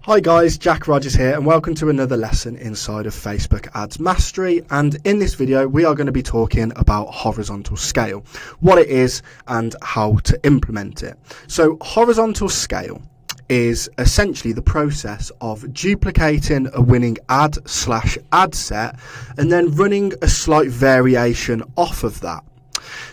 Hi guys, Jack Rogers here and welcome to another lesson inside of Facebook Ads Mastery, and in this video we are going to be talking about horizontal scale, what it is and how to implement it. So horizontal scale is essentially the process of duplicating a winning ad/ad set and then running a slight variation off of that.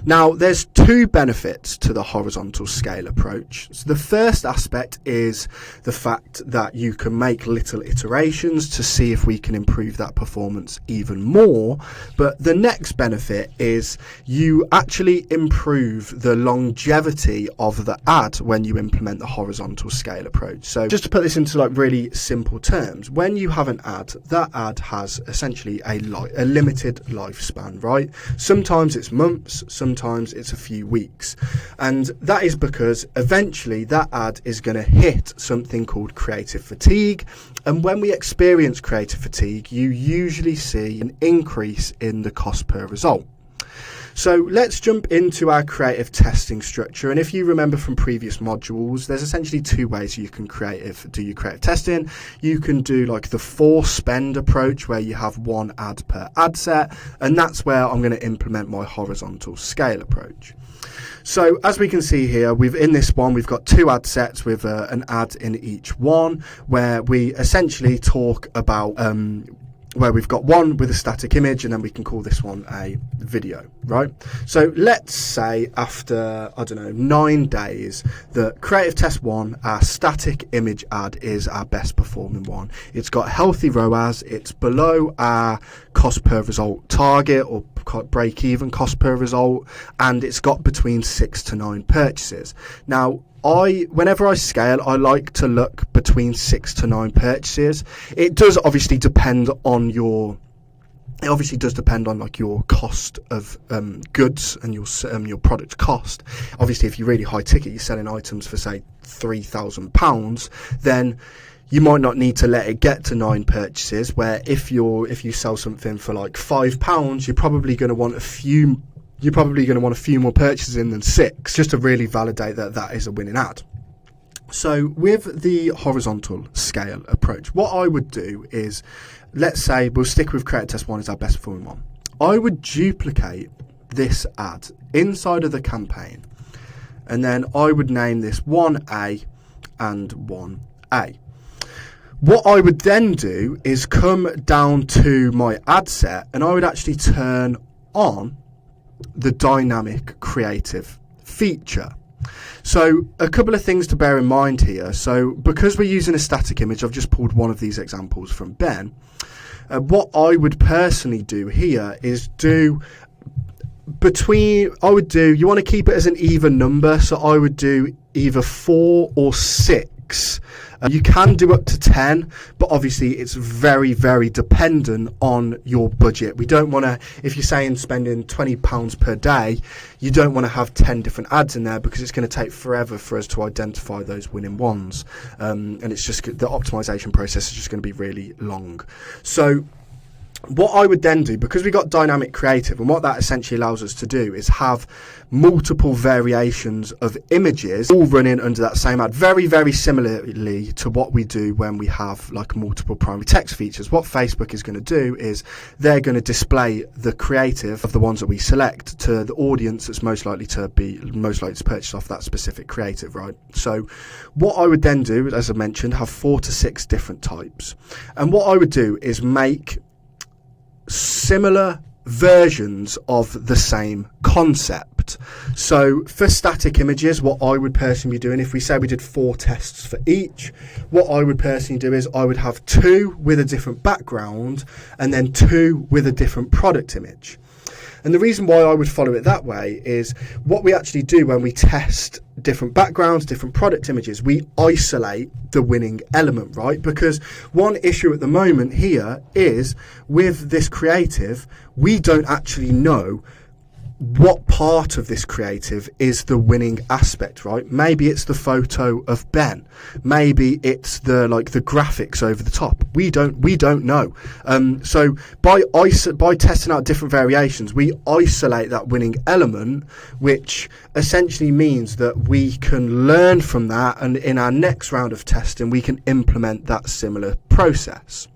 Now, there's two benefits to the horizontal scale approach. So the first aspect is the fact that you can make little iterations to see if we can improve that performance even more. But the next benefit is you actually improve the longevity of the ad when you implement the horizontal scale approach. So just to put this into like really simple terms, when you have an ad, that ad has essentially a limited lifespan, right? Sometimes it's months, sometimes it's a few weeks, and that is because eventually that ad is going to hit something called creative fatigue, and when we experience creative fatigue you usually see an increase in the cost per result. So let's jump into our creative testing structure, and if you remember from previous modules, there's essentially two ways you can do your creative testing. You can do like the force spend approach where you have one ad per ad set, and that's where I'm going to implement my horizontal scale approach. So as we can see here, we've got two ad sets with an ad in each one, where we essentially talk about where we've got one with a static image, and then we can call this one a video, right? So let's say after, 9 days, the creative test one, our static image ad is our best performing one. It's got healthy ROAS, it's below our cost per result target or break even cost per result, and it's got between 6 to 9 purchases. Now, whenever I scale, I like to look between 6 to 9 purchases. It does obviously depend on your like your cost of goods and your product cost. Obviously, if you're really high ticket, you're selling items for say £3,000, then you might not need to let it get to 9 purchases. Where if you sell something for like £5, you're probably going to want a few more purchases in than 6, just to really validate that that is a winning ad. So with the horizontal scale approach, what I would do is, let's say we'll stick with creative test 1 as our best performing one. I would duplicate this ad inside of the campaign, and then I would name this 1A and 1A. What I would then do is come down to my ad set, and I would actually turn on the dynamic creative feature. So a couple of things to bear in mind here. So because we're using a static image, I've just pulled one of these examples from Ben. What I would personally do here is you want to keep it as an even number, so I would do either 4 or 6. You can do up to 10, but obviously it's very, very dependent on your budget. We don't want to, if you're saying spending £20 per day, you don't want to have 10 different ads in there, because it's going to take forever for us to identify those winning ones. And it's just, the optimization process is just going to be really long. So what I would then do, because we got dynamic creative, and what that essentially allows us to do is have multiple variations of images all running under that same ad, very, very similarly to what we do when we have like multiple primary text features. What Facebook is going to do is they're going to display the creative of the ones that we select to the audience that's most likely to purchase off that specific creative, right? So what I would then do, as I mentioned, have 4 to 6 different types, and what I would do is make similar versions of the same concept. So for static images, what I would personally be doing, if we say we did 4 tests for each, what I would personally do is I would have 2 with a different background and then 2 with a different product image. And the reason why I would follow it that way is what we actually do when we test different backgrounds, different product images, we isolate the winning element, right? Because one issue at the moment here is with this creative, we don't actually know what part of this creative is the winning aspect, right? Maybe it's the photo of Ben. Maybe it's the graphics over the top. We don't know. So by testing out different variations, we isolate that winning element, which essentially means that we can learn from that, and in our next round of testing, we can implement that similar process.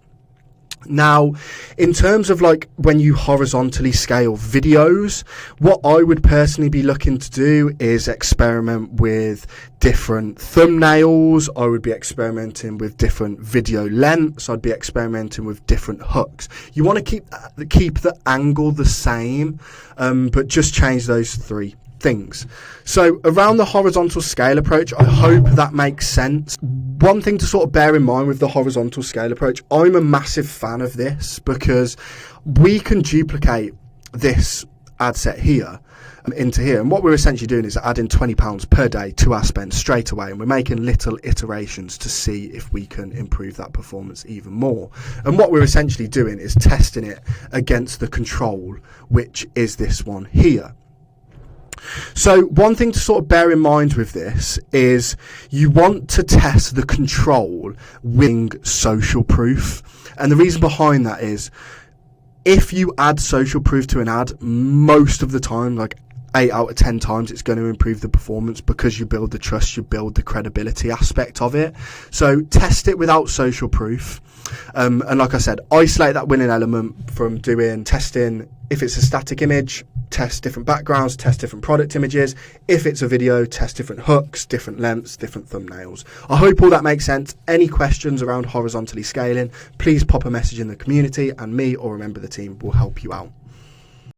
Now, in terms of when you horizontally scale videos, what I would personally be looking to do is experiment with different thumbnails. I would be experimenting with different video lengths. I'd be experimenting with different hooks. You want to keep the angle the same, but just change those three things. So around the horizontal scale approach, I hope that makes sense. One thing to sort of bear in mind with the horizontal scale approach, I'm a massive fan of this because we can duplicate this ad set here into here, and what we're essentially doing is adding £20 per day to our spend straight away, and we're making little iterations to see if we can improve that performance even more. And what we're essentially doing is testing it against the control, which is this one here. So one thing to sort of bear in mind with this is you want to test the control with social proof. And the reason behind that is if you add social proof to an ad, most of the time, 8 out of 10 times, it's going to improve the performance because you build the trust, you build the credibility aspect of it. So test it without social proof. And like I said, isolate that winning element from doing testing. If it's a static image, test different backgrounds, test different product images. If it's a video, test different hooks, different lengths, different thumbnails. I hope all that makes sense. Any questions around horizontally scaling, please pop a message in the community and me or a member of the team will help you out.